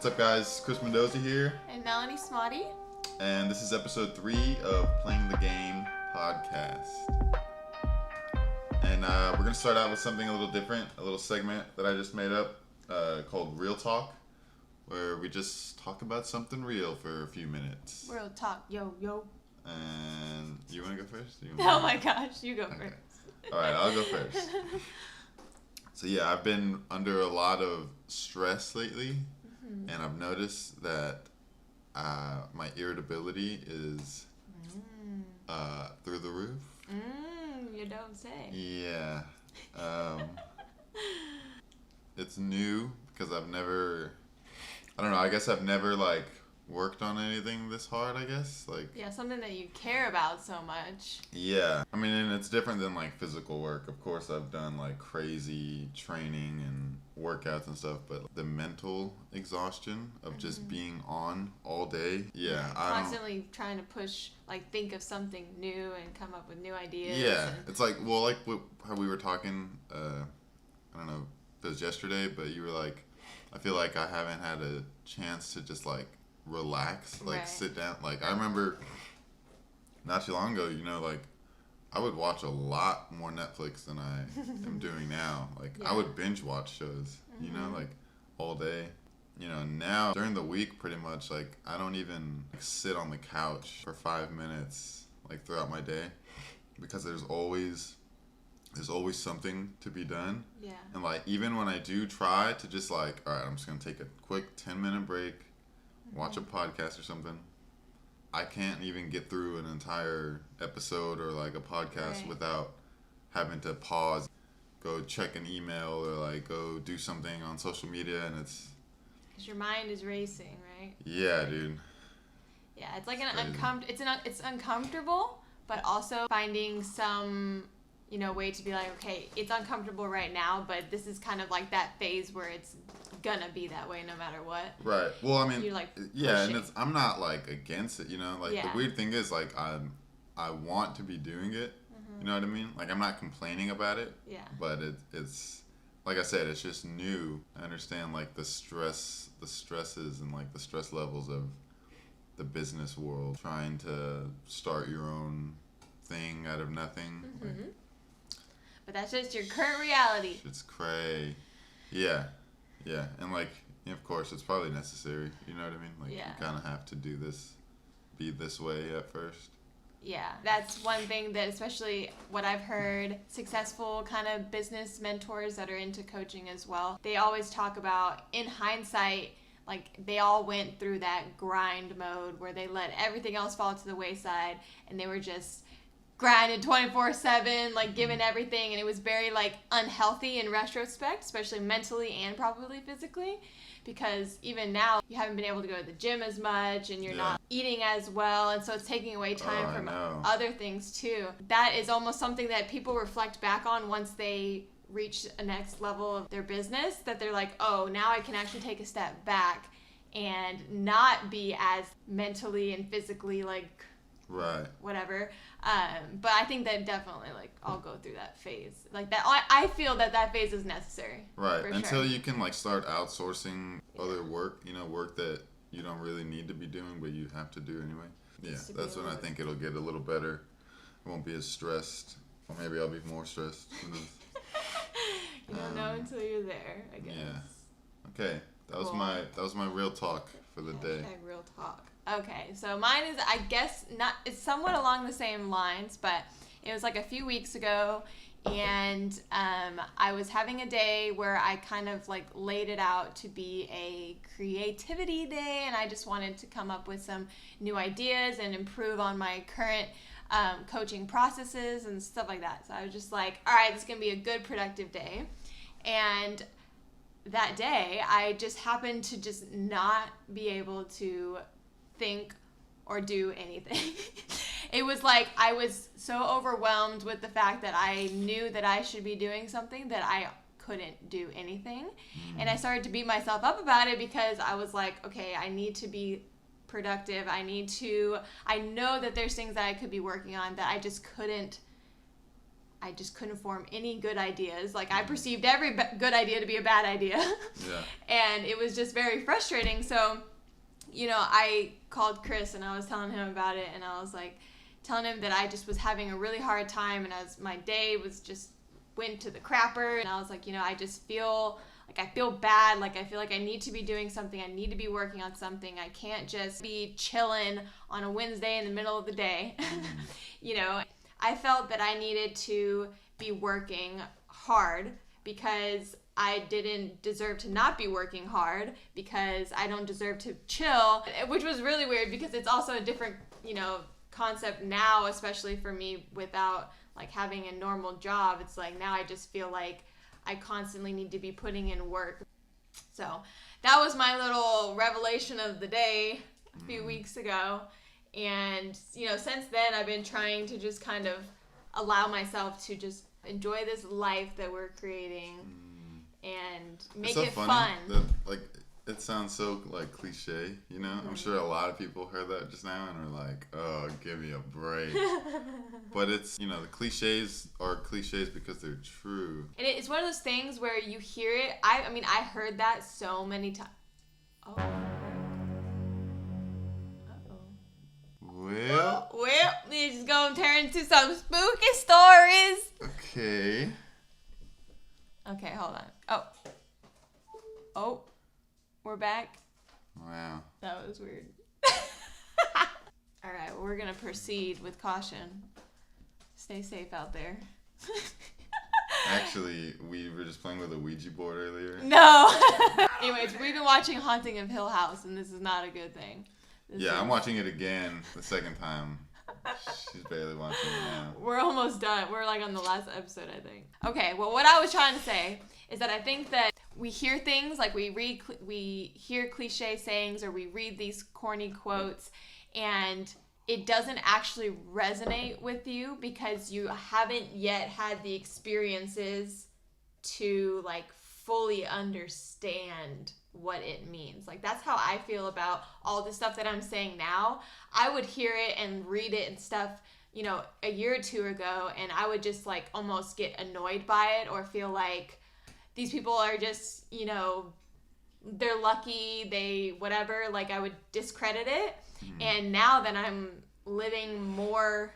What's up, guys? Chris Mendoza here. And Melanie Smotty. And this is episode 3 of Playing the Game podcast. And we're going to start out with something a little different, a little segment that I just made up called Real Talk, where we just talk about something real for a few minutes. Real talk, yo. And you want to go first? Oh my gosh, you go first. Alright, I'll go first. So yeah, I've been under a lot of stress lately, and I've noticed that my irritability is through the roof. You don't say. Yeah. It's new because I guess I've never worked on anything this hard, I guess. Yeah, something that you care about so much. Yeah. I mean, and it's different than physical work. Of course, I've done crazy training and workouts and stuff, but the mental exhaustion of just being on all day. Yeah. Constantly trying to push, think of something new and come up with new ideas. Yeah. It's how we were talking, I don't know if it was yesterday, but you were like, I feel like I haven't had a chance to just relax, right. Sit down. I remember not too long ago, I would watch a lot more Netflix than I am doing now. I would binge watch shows, all day. Now during the week, pretty much, I don't even sit on the couch for 5 minutes, throughout my day, because there's always something to be done. Yeah. And even when I do try to just all right, I'm just gonna take a quick 10-minute break, watch a podcast or something, I can't even get through an entire episode or a podcast without having to pause, go check an email, or go do something on social media, and it's because your mind is racing, right? Yeah, dude. Yeah, it's it's uncomfortable, but also finding some way to be okay, it's uncomfortable right now, but this is kind of that phase where it's gonna be that way no matter what. Right. Well, I mean, you're yeah, pushing. and I'm not against it, The weird thing is I want to be doing it. You know what I mean? I'm not complaining about it. Yeah. But it's like I said, it's just new. I understand the stresses and the stress levels of the business world, trying to start your own thing out of nothing. But that's just your current reality. It's cray. Yeah. Yeah. And of course it's probably necessary. You know what I mean? You kind of have to do this, be this way at first. Yeah, that's one thing that, especially what I've heard, successful kind of business mentors that are into coaching as well, they always talk about, in hindsight, they all went through that grind mode where they let everything else fall to the wayside and they were just grinded 24/7, giving everything, and it was very unhealthy in retrospect, especially mentally and probably physically, because even now you haven't been able to go to the gym as much and you're not eating as well, and so it's taking away time from other things too. That is almost something that people reflect back on once they reach a next level of their business, that they're oh, now I can actually take a step back and not be as mentally and physically right, whatever. But I think that definitely I'll go through that phase that. I feel that phase is necessary, right, until you can start outsourcing other work, work that you don't really need to be doing but you have to do anyway. Yeah, that's when I think it'll get a little better. I won't be as stressed, or maybe I'll be more stressed. Who knows? You don't know until you're there, I guess. Yeah. Okay, that was my real talk for the day. Real talk. Okay, so mine is, I guess, it's somewhat along the same lines, but it was a few weeks ago, and I was having a day where I kind of laid it out to be a creativity day, and I just wanted to come up with some new ideas and improve on my current coaching processes and stuff like that. So I was just all right, this is going to be a good, productive day. And that day, I just happened to just not be able to think or do anything. It was I was so overwhelmed with the fact that I knew that I should be doing something that I couldn't do anything. And I started to beat myself up about it because I was okay, I need to be productive. I know that there's things that I could be working on that I just couldn't I just couldn't form any good ideas. Like, I perceived every good idea to be a bad idea. Yeah. And it was just very frustrating. So, you know, I called Chris and I was telling him about it, and I was like telling him that I just was having a really hard time, and as my day was just went to the crapper, and I was like, you know, I just feel like I feel bad. Like, I feel like I need to be doing something. I need to be working on something. I can't just be chilling on a Wednesday in the middle of the day. You know, I felt that I needed to be working hard because I didn't deserve to not be working hard, because I don't deserve to chill, which was really weird because it's also a different, you know, concept now, especially for me without like having a normal job. It's like now I just feel like I constantly need to be putting in work. So that was my little revelation of the day a few weeks ago. And, you know, since then I've been trying to just kind of allow myself to just enjoy this life that we're creating and make it fun. That, like, it sounds so like cliche, you know? I'm sure a lot of people heard that just now and are like, oh, give me a break. But it's, you know, the cliches are cliches because they're true. And it's one of those things where you hear it. I mean, I heard that so many times. Oh. Well, we're just going to turn into some spooky stories. Okay. Okay, hold on. Oh, we're back. Wow. That was weird. All right, well, we're going to proceed with caution. Stay safe out there. Actually, we were just playing with a Ouija board earlier. No. Anyways, we've been watching Haunting of Hill House, and this is not a good thing. I'm watching it again the second time. She's barely watching it now. We're almost done. We're like on the last episode, I think. Okay, well, what I was trying to say is that I think that we hear things, like we hear cliche sayings, or we read these corny quotes, and it doesn't actually resonate with you because you haven't yet had the experiences to like fully understand what it means. Like, that's how I feel about all the stuff that I'm saying now. I would hear it and read it and stuff, you know, a year or two ago, and I would just like almost get annoyed by it or feel like these people are just, you know, they're lucky, they whatever, like I would discredit it. And now that I'm living more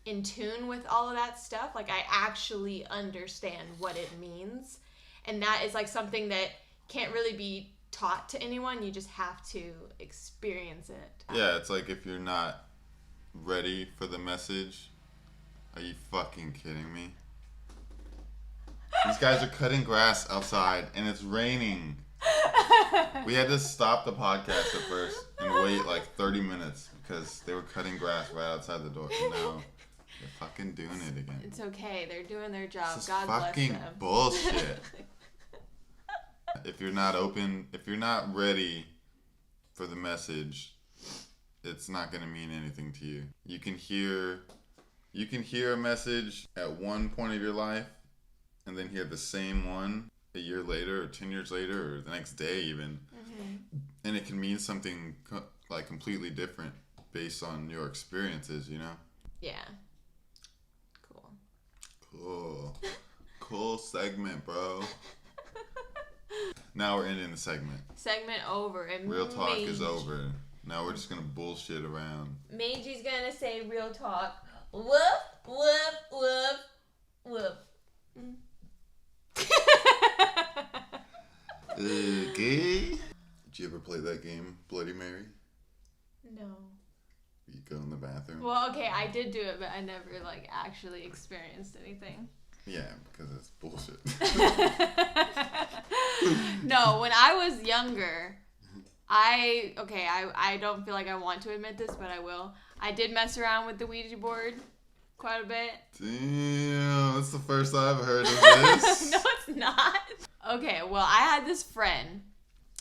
in tune with all of that stuff, like I actually understand what it means. And that is like something that can't really be taught to anyone. You just have to experience it. Yeah, it's like if you're not ready for the message, are you fucking kidding me? These guys are cutting grass outside and it's raining. We had to stop the podcast at first and wait like 30 minutes because they were cutting grass right outside the door. And now they're fucking doing it again. It's okay. They're doing their job. This is God bless fucking them. bullshit. If you're not open, if you're not ready for the message, it's not going to mean anything to you. You can hear a message at one point of your life and then hear the same one a year later or 10 years later or the next day even. And it can mean something like completely different based on your experiences, you know? Yeah. Cool segment, bro. Now we're ending the segment. Segment over. And Real talk is over. Now we're just gonna bullshit around. Maisy's gonna say real talk. Woof, woof, woof, woof. Okay. Did you ever play that game, Bloody Mary? No. You go in the bathroom? Well, okay, I did do it, but I never, like, actually experienced anything. Yeah, because it's bullshit. No, when I was younger, I don't feel like I want to admit this, but I will. I did mess around with the Ouija board quite a bit. Damn, that's the first I've heard of this. No, it's not. Okay, well, I had this friend.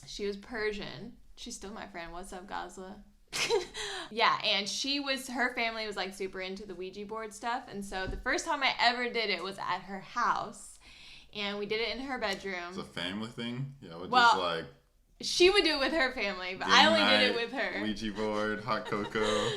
She was Persian. She's still my friend. What's up, Gazla? Yeah, and her family was like super into the Ouija board stuff, and so the first time I ever did it was at her house, and we did it in her bedroom. It's a family thing? Yeah, Well, just like... She would do it with her family, but I only did it with her. Ouija board, hot cocoa.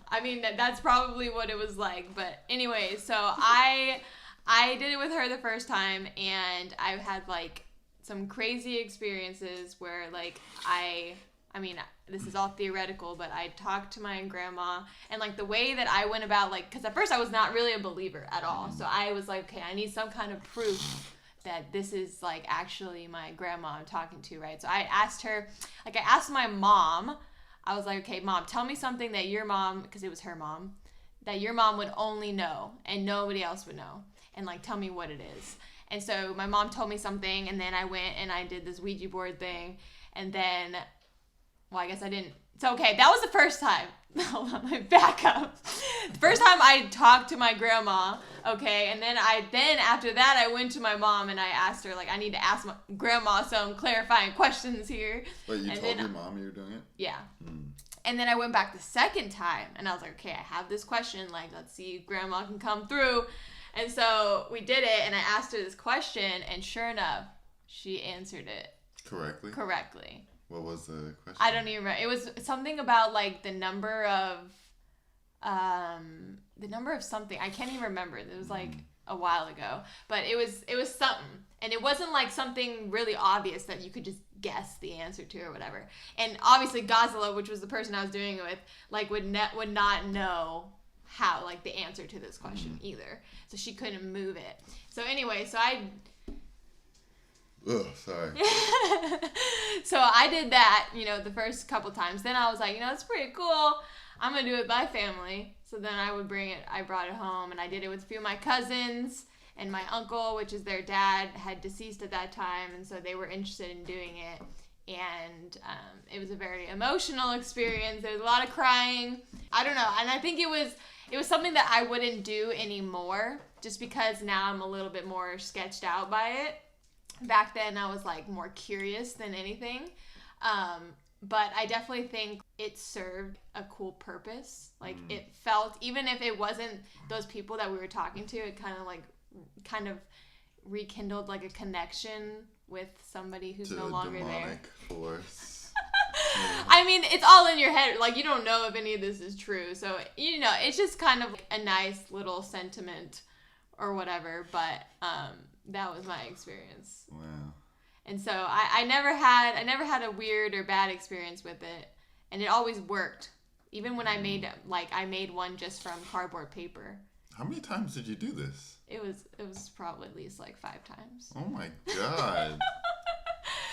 I mean, that's probably what it was like, but anyway, so I I did it with her the first time, and I had like some crazy experiences where like I mean, this is all theoretical, but I talked to my grandma, and like the way that I went about, like, because at first I was not really a believer at all. So I was like, okay, I need some kind of proof that this is like actually my grandma I'm talking to, right? So I asked her, like, I asked my mom, I was like, okay, Mom, tell me something that your mom, because it was her mom, that your mom would only know and nobody else would know. And like, tell me what it is. And so my mom told me something, and then I went and I did this Ouija board thing. And then, well, I guess I didn't. So, okay, that was the first time. Hold on, let me back up. The first time I talked to my grandma, okay, and then after that, I went to my mom and I asked her, like, I need to ask my grandma some clarifying questions here. Wait, you told your mom you were doing it? Yeah. And then I went back the second time, and I was like, okay, I have this question, like, let's see if grandma can come through. And so we did it, and I asked her this question, and sure enough, she answered it. Correctly. What was the question? I don't even remember. It was something about like the number of something. I can't even remember. It was like a while ago, but it was something, and it wasn't like something really obvious that you could just guess the answer to or whatever. And obviously Gazala, which was the person I was doing it with, like would not know how like the answer to this question either, so she couldn't move it. So anyway, Oh, sorry. So I did that, the first couple times. Then I was like, it's pretty cool. I'm going to do it by family. So then I brought it home, and I did it with a few of my cousins, and my uncle, which is their dad, had deceased at that time. And so they were interested in doing it. And it was a very emotional experience. There was a lot of crying. I don't know. And I think it was something that I wouldn't do anymore, just because now I'm a little bit more sketched out by it. Back then, I was like more curious than anything. But I definitely think it served a cool purpose. Like it felt, even if it wasn't those people that we were talking to, it kind of rekindled like a connection with somebody who's no longer there. Demonic force. I mean, it's all in your head. Like, you don't know if any of this is true. So, it's just kind of a nice little sentiment or whatever. But that was my experience. Wow. And so I never had a weird or bad experience with it. And it always worked. Even when I made one just from cardboard paper. How many times did you do this? It was probably at least like 5 times. Oh my God.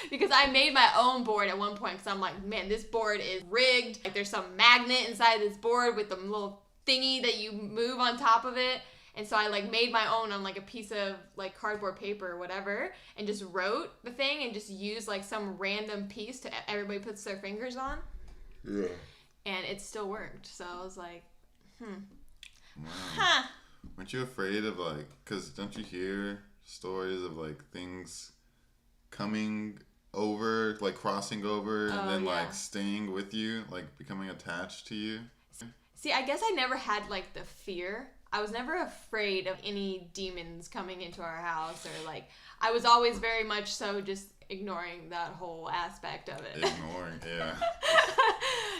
Because I made my own board at one point, because I'm like, man, this board is rigged. Like, there's some magnet inside this board with the little thingy that you move on top of it. And so I like made my own on like a piece of like cardboard paper or whatever, and just wrote the thing and just used like some random piece to everybody puts their fingers on. Yeah. And it still worked. So I was like, Wow. Huh. Weren't you afraid of like, because don't you hear stories of like things coming over, like crossing over, and then like staying with you, like becoming attached to you? See, I guess I never had like the fear. I was never afraid of any demons coming into our house, or like, I was always very much so just ignoring that whole aspect of it. Ignoring, yeah.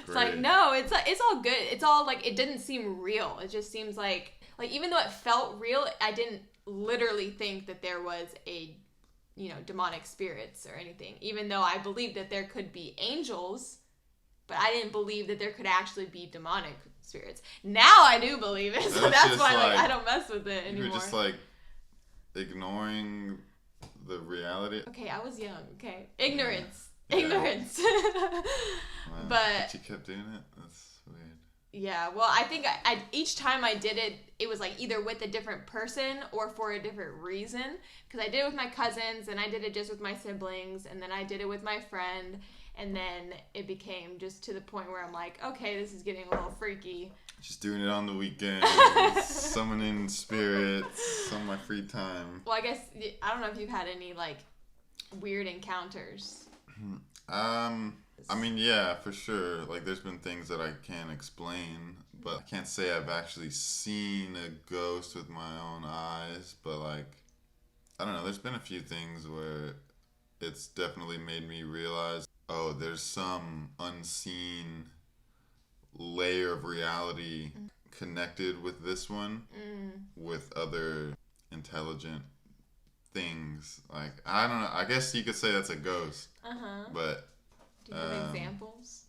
It's like, no, it's all good. It's all like, it didn't seem real. It just seems like even though it felt real, I didn't literally think that there was a, demonic spirits or anything, even though I believed that there could be angels, but I didn't believe that there could actually be demonic spirits. Now I do believe it, so that's why like I don't mess with it anymore. You were just like ignoring the reality. Okay, I was young. Okay, ignorance. Wow. But you kept doing it. That's weird. Yeah, well, I think I each time I did it, it was like either with a different person or for a different reason. Because I did it with my cousins, and I did it just with my siblings, and then I did it with my friend. And then it became just to the point where I'm like, okay, this is getting a little freaky. Just doing it on the weekends, summoning spirits on my free time. Well, I guess, I don't know if you've had any, like, weird encounters. I mean, yeah, for sure. Like, there's been things that I can't explain, but I can't say I've actually seen a ghost with my own eyes. But, like, I don't know, there's been a few things where it's definitely made me realize, oh, there's some unseen layer of reality connected with this one, with other intelligent things. Like, I don't know. I guess you could say that's a ghost. But do you have examples?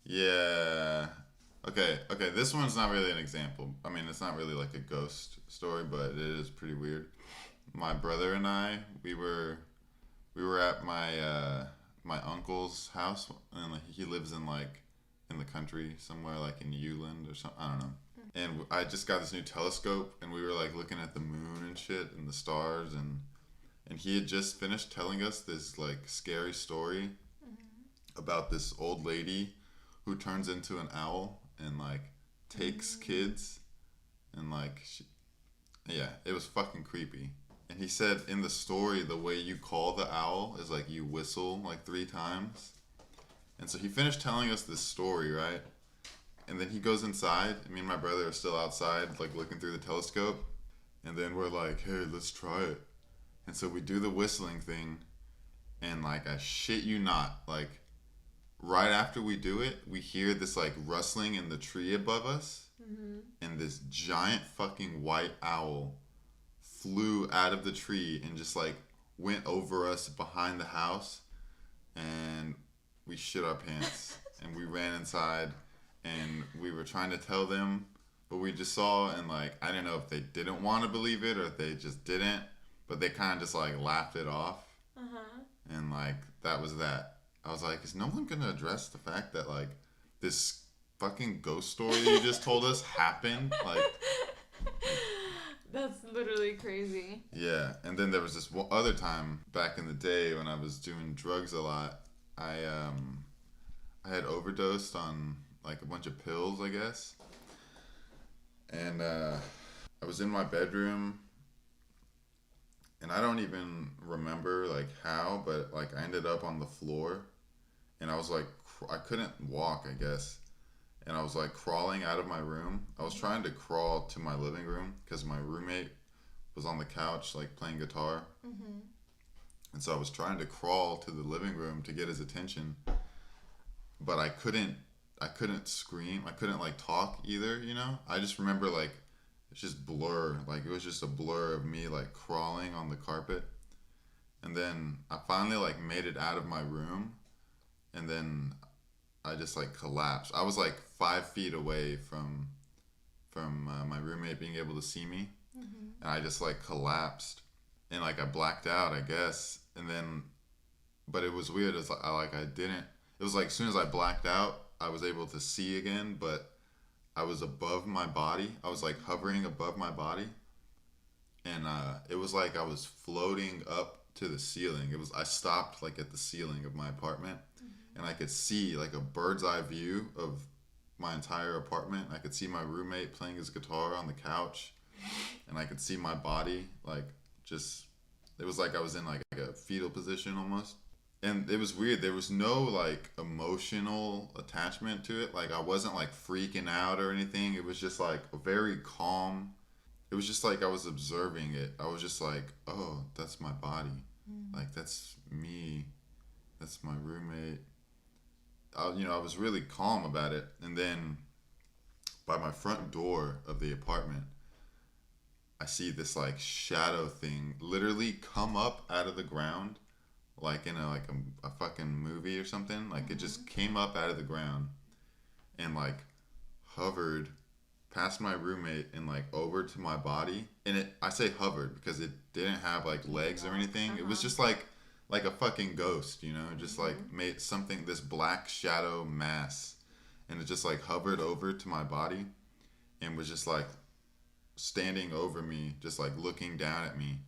Yeah. Okay. This one's not really an example. I mean, it's not really like a ghost story, but it is pretty weird. My brother and I, we were at my uncle's house, and like, he lives in like in the country somewhere, like in Uland or something. I don't know. And I just got this new telescope, and we were like looking at the moon and shit and the stars, and he had just finished telling us this like scary story about this old lady who turns into an owl and like takes kids, and like it was fucking creepy. And he said in the story, the way you call the owl is like you whistle like 3 times. And so he finished telling us this story, right? And then he goes inside, and me and my brother are still outside, like looking through the telescope. And then we're like, hey, let's try it. And so we do the whistling thing, and like, I shit you not, like right after we do it, we hear this like rustling in the tree above us, and this giant fucking white owl flew out of the tree and just like went over us behind the house, and we shit our pants and we ran inside, and we were trying to tell them what we just saw, and like, I didn't know if they didn't want to believe it or if they just didn't, but they kind of just like laughed it off. And like, that was that. I was like, is no one gonna address the fact that like this fucking ghost story you just told us happened? Like, that's literally crazy. Yeah. And then there was this other time back in the day when I was doing drugs a lot. I had overdosed on like a bunch of pills, I guess. And I was in my bedroom, and I don't even remember like how, but like I ended up on the floor, and I was like, I couldn't walk, I guess. And I was like crawling out of my room. I was trying to crawl to my living room because my roommate was on the couch like playing guitar. And so I was trying to crawl to the living room to get his attention, but I couldn't scream. I couldn't like talk either, you know? I just remember like it's just blur. Like it was just a blur of me like crawling on the carpet. And then I finally like made it out of my room, and then I just like collapsed. I was like 5 feet away from my roommate being able to see me, and I just like collapsed, and like I blacked out, I guess. And then, but it was weird. It's like I didn't. It was like as soon as I blacked out, I was able to see again, but I was above my body. I was like hovering above my body, and it was like I was floating up to the ceiling. I stopped like at the ceiling of my apartment, and I could see like a bird's eye view of my entire apartment. I could see my roommate playing his guitar on the couch, and I could see my body like just, it was like I was in like a fetal position almost. And it was weird. There was no like emotional attachment to it. Like I wasn't like freaking out or anything. It was just like a very calm. It was just like I was observing it. I was just like, oh, that's my body. Like that's me. That's my roommate. I was really calm about it. And then by my front door of the apartment, I see this like shadow thing literally come up out of the ground, like in a fucking movie or something. Like it just came up out of the ground and like hovered past my roommate and like over to my body. And I say hovered because it didn't have like legs or anything. It was just like a fucking ghost, just like made something, this black shadow mass, and it just like hovered over to my body and was just like standing over me, just like looking down at me.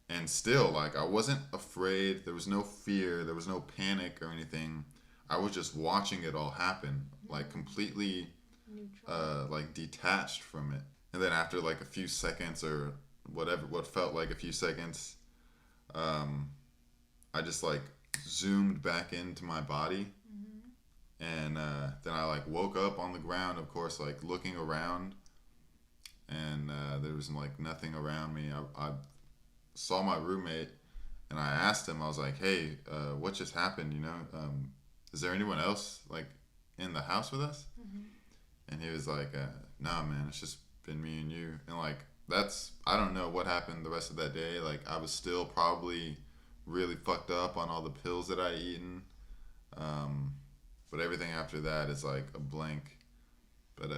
And still, like, I wasn't afraid. There was no fear. There was no panic or anything. I was just watching it all happen, like completely like detached from it. And then after like a few seconds or whatever, what felt like a few seconds, I just like zoomed back into my body. And then I like woke up on the ground, of course, like looking around, and there was like nothing around me. I saw my roommate, and I asked him, I was like, hey, what just happened, is there anyone else like in the house with us? And he was like, nah, man, it's just been me and you. And like I don't know what happened the rest of that day. Like, I was still probably really fucked up on all the pills that I'd eaten. But everything after that is like a blank. But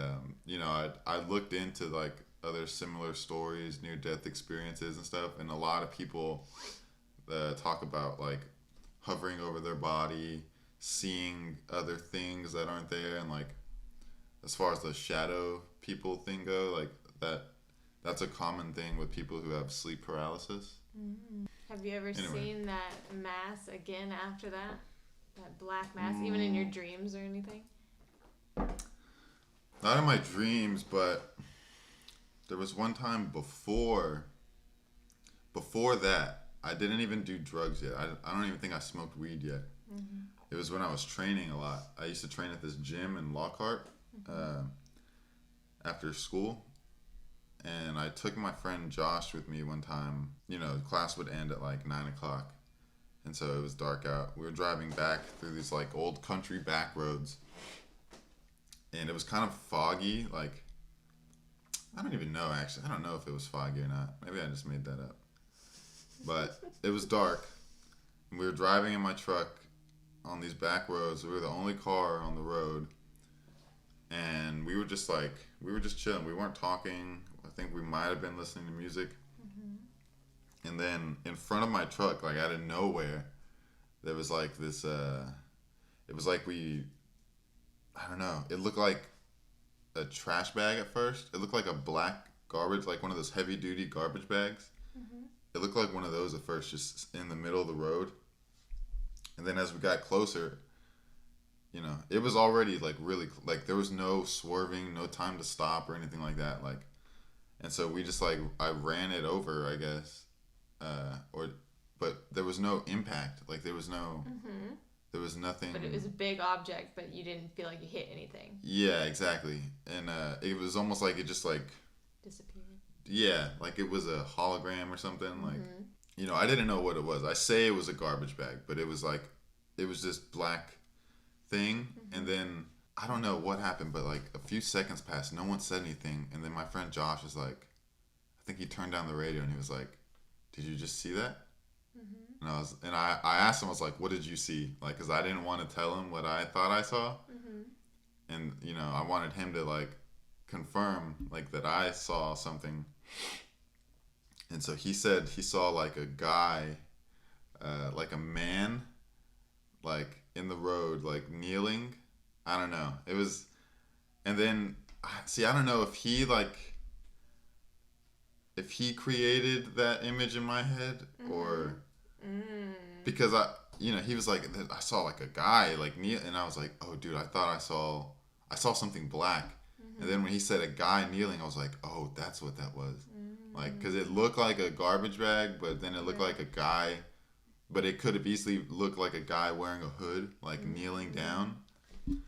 I looked into like other similar stories, near death experiences and stuff, and a lot of people talk about like hovering over their body, seeing other things that aren't there, and like as far as the shadow people thing go, like that's a common thing with people who have sleep paralysis. Mm-hmm. Have you ever seen that mass again after that? That black mass, even in your dreams or anything? Not in my dreams, but there was one time before that. I didn't even do drugs yet. I don't even think I smoked weed yet. Mm-hmm. It was when I was training a lot. I used to train at this gym in Lockhart after school. And I took my friend Josh with me one time. Class would end at like 9 o'clock. And so it was dark out. We were driving back through these like old country back roads. And it was kind of foggy. Like, I don't even know actually. I don't know if it was foggy or not. Maybe I just made that up. But it was dark. And we were driving in my truck on these back roads. We were the only car on the road. And we were just chilling. We weren't talking. I think we might have been listening to music. Mm-hmm. And then in front of my truck, like out of nowhere, there was like this, it was like I don't know. It looked like a trash bag at first. It looked like a black garbage, like one of those heavy duty garbage bags. Mm-hmm. It looked like one of those at first, just in the middle of the road. And then as we got closer, it was already like really, like there was no swerving, no time to stop or anything like that. Like, and so we just like, I ran it over, I guess. But there was no impact. Like there was no, mm-hmm. There was nothing. But it was a big object, but you didn't feel like you hit anything. Yeah, exactly. And it was almost like it just like disappeared. Yeah, like it was a hologram or something. Mm-hmm. Like, I didn't know what it was. I say it was a garbage bag, but it was this black thing. Mm-hmm. And then I don't know what happened, but like a few seconds passed. No one said anything. And then my friend Josh was like, I think he turned down the radio and he was like, "Did you just see that?" Mm-hmm. And I asked him, I was like, "What did you see?" Like, because I didn't want to tell him what I thought I saw. Mm-hmm. And, I wanted him to, like, confirm, like, that I saw something. And so he said he saw, like, a guy, like a man, like, in the road, like, kneeling. I don't know. It was, and then, I don't know if he, like, if he created that image in my head, mm-hmm. or because he was like, I saw like a guy like kneel, and I was like, oh dude, I thought I saw something black. Mm-hmm. And then when he said a guy kneeling, I was like, oh, that's what that was. Mm-hmm. Like, because it looked like a garbage bag, but then it looked like a guy, but it could have easily looked like a guy wearing a hood, like mm-hmm. kneeling down.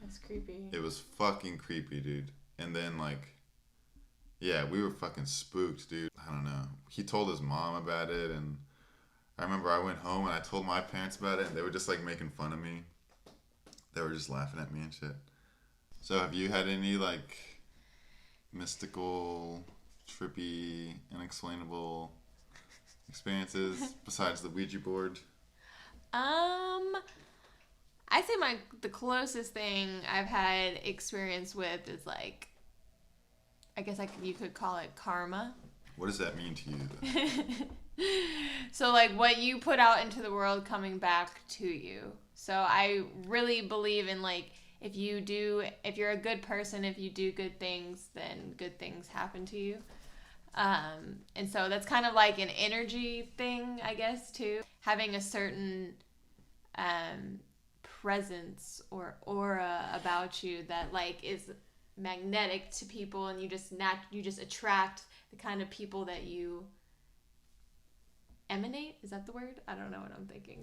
That's creepy. It was fucking creepy, dude. And then like, yeah, we were fucking spooked, dude. I don't know. He told his mom about it, and I remember I went home and I told my parents about it, and they were just like making fun of me. They were just laughing at me and shit. So have you had any like mystical, trippy, unexplainable experiences besides the Ouija board? I say the closest thing I've had experience with is like, I guess you could call it karma. What does that mean to you, though? So, like, what you put out into the world coming back to you. So, I really believe in, like, if you're a good person, if you do good things, then good things happen to you. And so that's kind of like an energy thing, I guess, too. Having a certain presence or aura about you that, like, is magnetic to people, and you just attract the kind of people that you emanate. Is that the word? I don't know what I'm thinking,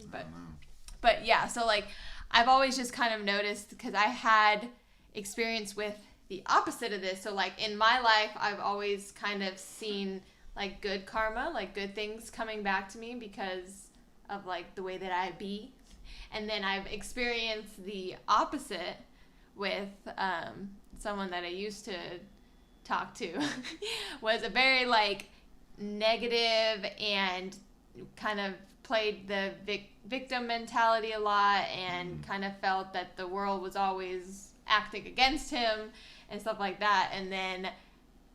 but yeah. So like, I've always just kind of noticed, because I had experience with the opposite of this. So like in my life, I've always kind of seen like good karma, like good things coming back to me because of like the way that I be, and then I've experienced the opposite with someone that I used to talk to was a very like negative and kind of played the victim mentality a lot and kind of felt that the world was always acting against him and stuff like that. And then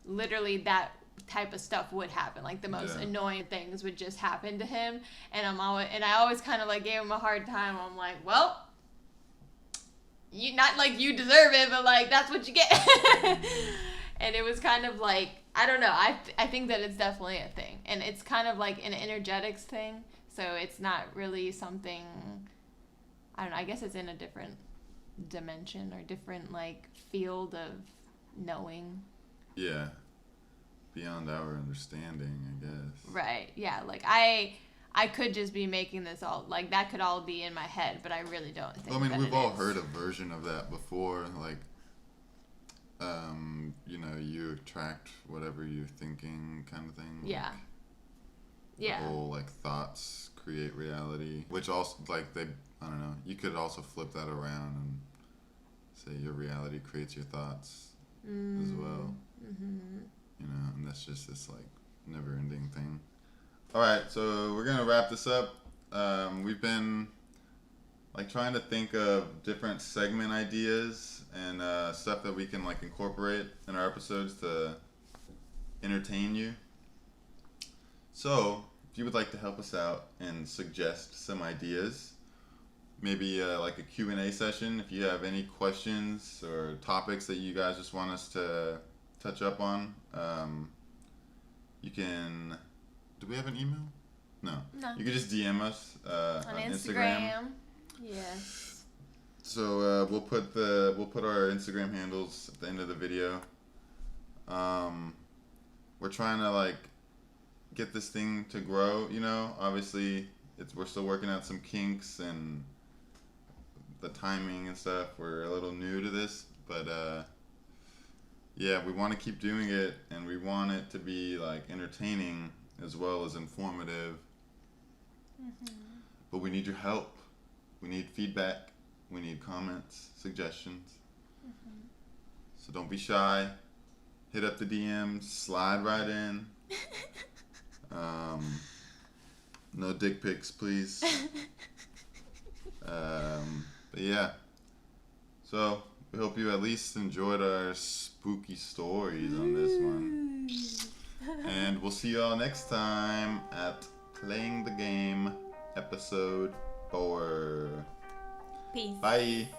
literally that type of stuff would happen. Like the most annoying things would just happen to him. And I always kind of like gave him a hard time. I'm like, well, you not like you deserve it, but like that's what you get. And it was kind of like, I don't know. I think that it's definitely a thing. And it's kind of like an energetics thing. So it's not really something, I don't know, I guess it's in a different dimension or different like field of knowing. Yeah. Beyond our understanding, I guess. Right. Yeah. Like I could just be making this all, like that could all be in my head, but I really don't think I mean, that we've all heard a version of that before. Like, you know, you attract whatever you're thinking kind of thing. Yeah. Like, yeah. The whole, like, thoughts create reality. Which also, like, I don't know, you could also flip that around and say your reality creates your thoughts as well. Mm-hmm. You know, and that's just this, like, never-ending thing. All right, so we're going to wrap this up. We've been, like, trying to think of different segment ideas and stuff that we can, like, incorporate in our episodes to entertain you. So, if you would like to help us out and suggest some ideas, maybe like a Q&A session, if you have any questions or topics that you guys just want us to touch up on, you can... Do we have an email? No. You can just DM us on Instagram. Yes. So we'll put our Instagram handles at the end of the video. We're trying to like get this thing to grow. You know, obviously we're still working out some kinks and the timing and stuff. We're a little new to this, but yeah, we want to keep doing it, and we want it to be like entertaining as well as informative. Mm-hmm. But we need your help. We need feedback. We need comments, suggestions. Mm-hmm. So don't be shy. Hit up the DMs. Slide right in. No dick pics, please. But yeah. So we hope you at least enjoyed our spooky stories on this one. And we'll see y'all next time at Playing the Game, episode 4. Peace. Bye.